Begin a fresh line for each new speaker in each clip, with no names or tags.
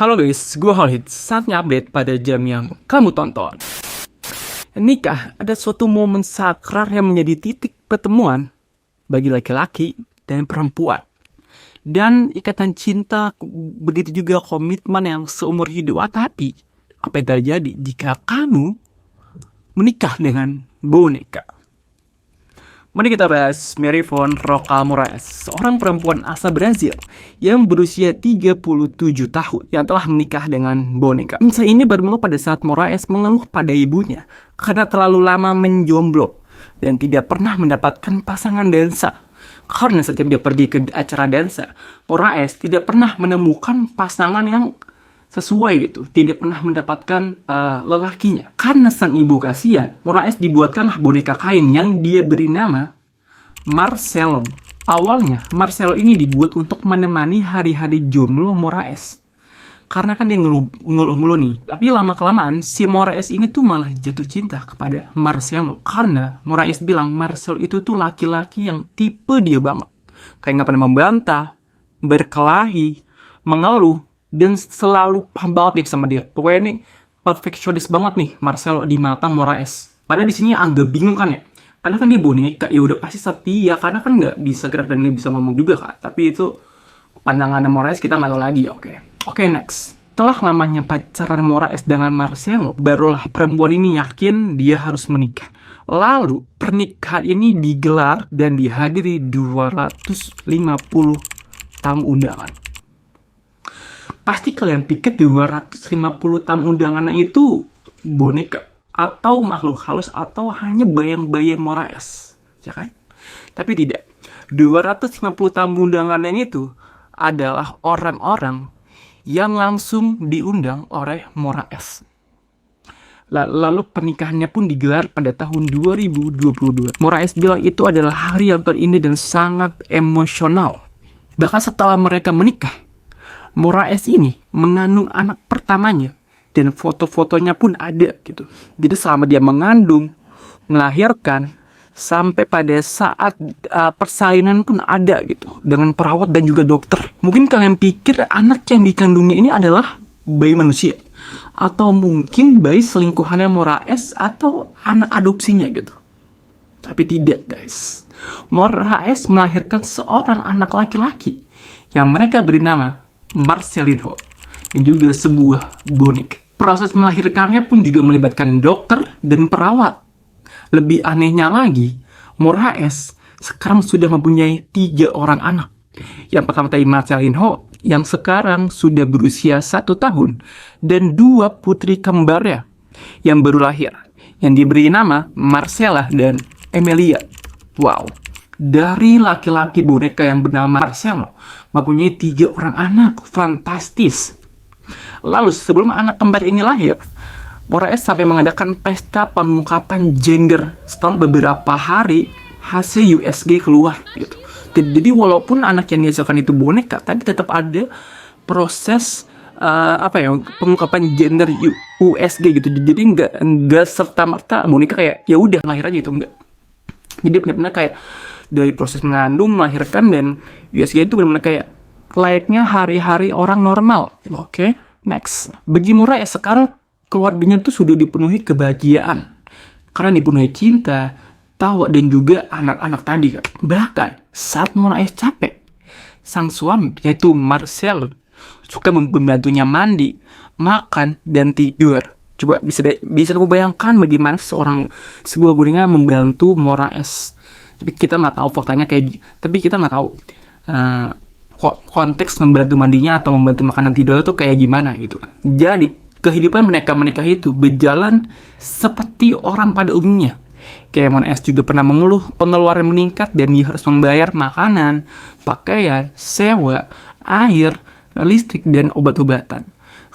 Halo guys, gue Holid. Saatnya update pada jam yang kamu tonton. Nikah ada suatu momen sakral yang menjadi titik pertemuan bagi laki-laki dan perempuan. Dan ikatan cinta, begitu juga komitmen yang seumur hidup. Tapi apa yang terjadi jika kamu menikah dengan boneka? Mari kita bahas Mary Von Roca Moraes, seorang perempuan asal Brazil yang berusia 37 tahun yang telah menikah dengan boneka. Kisah ini bermula pada saat Moraes mengeluh pada ibunya karena terlalu lama menjomblo dan tidak pernah mendapatkan pasangan dansa. Karena setiap dia pergi ke acara dansa, Moraes tidak pernah menemukan pasangan yang sesuai gitu, tidak pernah mendapatkan lelakinya. Karena sang ibu kasihan, Moraes dibuatkanlah boneka kain yang dia beri nama Marcelo. Awalnya Marcelo ini dibuat untuk menemani hari-hari jomblo Moraes, karena kan dia ngeluh nih. Tapi lama kelamaan si Moraes ini tuh malah jatuh cinta kepada Marcelo, karena Moraes bilang Marcelo itu tuh laki-laki yang tipe dia banget, kayak nggak pernah membantah, berkelahi, mengeluh, dan selalu paham banget nih sama dia. Pokoknya ini perfeksionis banget nih Marcelo di mata Moraes. Padahal di sini agak bingung kan ya, karena kan dia boneka, ya udah pasti setia, karena kan nggak bisa gerak dan nggak bisa ngomong juga kan. Tapi itu pandangan Moraes, kita nggak tahu lagi. Oke, next. Setelah lamanya pacaran Moraes dengan Marcelo, barulah perempuan ini yakin dia harus menikah. Lalu pernikahan ini digelar dan dihadiri 250 tamu undangan. Pasti kalian pikir 250 tamu undangan itu boneka atau makhluk halus atau hanya bayang-bayang Moraes, ya kan? Tapi tidak. 250 tamu undangan itu adalah orang-orang yang langsung diundang oleh Moraes. Lalu pernikahannya pun digelar pada tahun 2022. Moraes bilang itu adalah hari yang terindah dan sangat emosional. Bahkan setelah mereka menikah, Moraes ini mengandung anak pertamanya dan foto-fotonya pun ada gitu. Jadi selama dia mengandung, melahirkan, sampai pada saat persalinan pun ada gitu, dengan perawat dan juga dokter. Mungkin kalian pikir anak yang dikandungnya ini adalah bayi manusia, atau mungkin bayi selingkuhannya Moraes atau anak adopsinya gitu. Tapi tidak guys, Moraes melahirkan seorang anak laki-laki yang mereka beri nama Marcelinho, yang juga sebuah boneka. Proses melahirkannya pun juga melibatkan dokter dan perawat. Lebih anehnya lagi, Moraes sekarang sudah mempunyai 3 orang anak. Yang pertama tadi Marcelinho, yang sekarang sudah berusia 1 tahun, dan 2 putri kembarnya yang baru lahir, yang diberi nama Marcella dan Emilia. Wow. Dari laki-laki boneka yang bernama Marcelo mempunyai 3 orang anak. Fantastis. Lalu sebelum anak kembar ini lahir, Moraes sampai mengadakan pesta pengungkapan gender setelah beberapa hari hasil USG keluar gitu. Jadi walaupun anak yang dihasilkan itu boneka, tapi tetap ada proses pengungkapan gender USG gitu. Jadi nggak serta merta boneka kayak ya udah lahir aja itu, enggak. Jadi benar-benar kayak dari proses mengandung, melahirkan, dan USG itu benar-benar kayak layaknya hari-hari orang normal. Oke, next. Bagi Moraes sekarang keluarganya tuh sudah dipenuhi kebahagiaan karena dipenuhi cinta, tawa, dan juga anak-anak tadi kan. Bahkan saat Moraes capek, sang suami yaitu Marcelo suka membantunya mandi, makan, dan tidur. Coba bisa aku bayangkan bagaimana sebuah boneka membantu Moraes. Tapi kita nggak tahu faktanya tapi kita nggak tahu konteks membantu mandinya atau membantu makanan tidur itu kayak gimana gitu. Jadi kehidupan mereka menikah itu berjalan seperti orang pada umumnya. Kayak Moraes juga pernah mengeluh pengeluaran meningkat dan dia harus membayar makanan, pakaian, sewa, air, listrik, dan obat-obatan.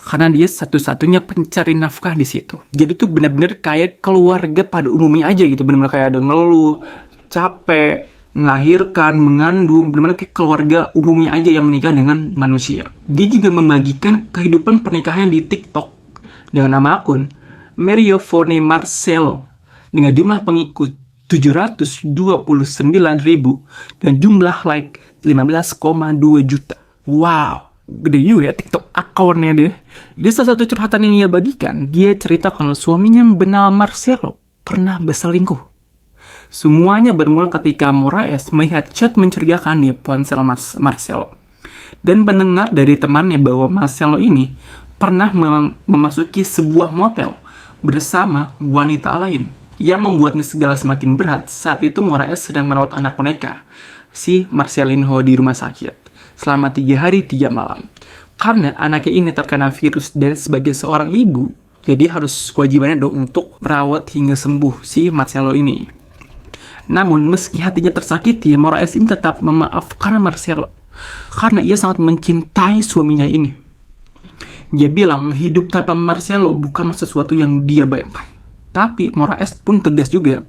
Karena dia satu-satunya pencari nafkah di situ. Jadi tuh benar-benar kayak keluarga pada umumnya aja gitu. Benar-benar kayak ada ngeluh, capek, melahirkan, mengandung, benar-benar kayak keluarga umumnya aja yang menikah dengan manusia. Dia juga membagikan kehidupan pernikahannya di TikTok dengan nama akun Mario Fone Marcelo dengan jumlah pengikut 729.000 dan jumlah like 15,2 juta. Wow, gede juga ya TikTok akunnya dia. Di salah satu curhatan yang ia bagikan, dia cerita kalau suaminya yang bernama Marcelo pernah berselingkuh. Semuanya bermula ketika Moraes melihat chat mencurigakan di ponsel Marcelo. Dan mendengar dari temannya bahwa Marcelo ini pernah memasuki sebuah motel bersama wanita lain, yang membuatnya segala semakin berat. Saat itu Moraes sedang merawat anak mereka, si Marcelinho, di rumah sakit selama 3 hari 3 malam. Karena anaknya ini terkena virus dan sebagai seorang ibu, jadi harus kewajibannya dong untuk merawat hingga sembuh si Marcelo ini. Namun meski hatinya tersakiti, Moraes ini tetap memaafkan Marcelo karena ia sangat mencintai suaminya ini. Dia bilang hidup tanpa Marcelo bukan sesuatu yang dia bayangkan. Tapi Moraes pun tegas juga.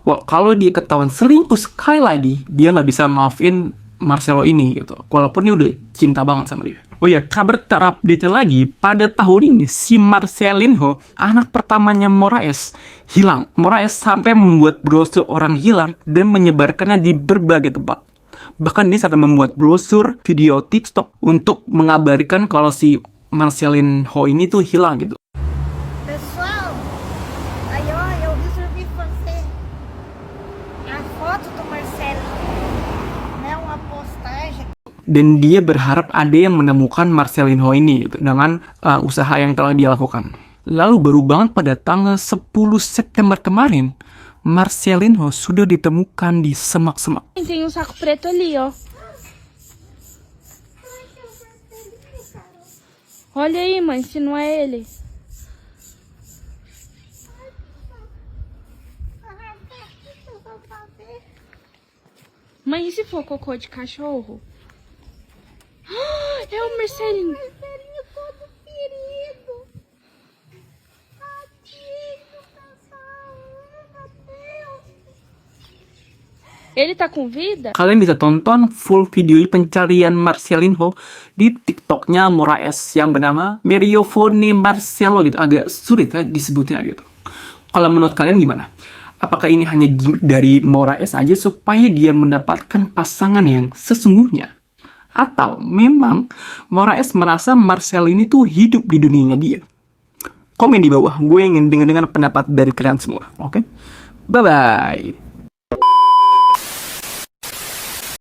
Wah, kalau dia ketahuan selingkuh sekali lagi, dia nggak bisa maafin Marcelo ini gitu. Walaupun dia udah cinta banget sama dia. Oh ya, kabar terupdate lagi, pada tahun ini si Marcelinho, anak pertamanya Moraes, hilang. Moraes sampai membuat brosur orang hilang dan menyebarkannya di berbagai tempat. Bahkan dia sampai membuat brosur video TikTok untuk mengabarkan kalau si Marcelinho ini tuh hilang gitu.
Pessoal, aí ó, eu resolvi fazer a foto do Marcelo, né, uma postagem.
Dan dia berharap ada yang menemukan Marcelinho ini gitu, dengan usaha yang telah dia lakukan. Lalu baru banget pada tanggal 10 September kemarin, Marcelinho sudah ditemukan di semak-semak.
Tem um saco preto ali, ó. Olha aí, mãe, se não é ele. Mãe, e se for cocô de cachorro? É o Marcelinho.
Marcelinho todo ferido. Tadinho, pessoal, meu Deus.
Ele tá com vida?
Kalian bisa tonton full video pencarian Marcelinho di TikToknya Moraes yang bernama Meriofone Marcelo gitu. Agak sulit ya disebutnya gitu. Kalau menurut kalian gimana? Apakah ini hanya gimmick dari Moraes aja supaya dia mendapatkan pasangan yang sesungguhnya? Atau memang Moraes merasa Marcelo ini tuh hidup di dunianya dia? Komen di bawah, gue ingin dengar pendapat dari kalian semua. Oke? Bye-bye.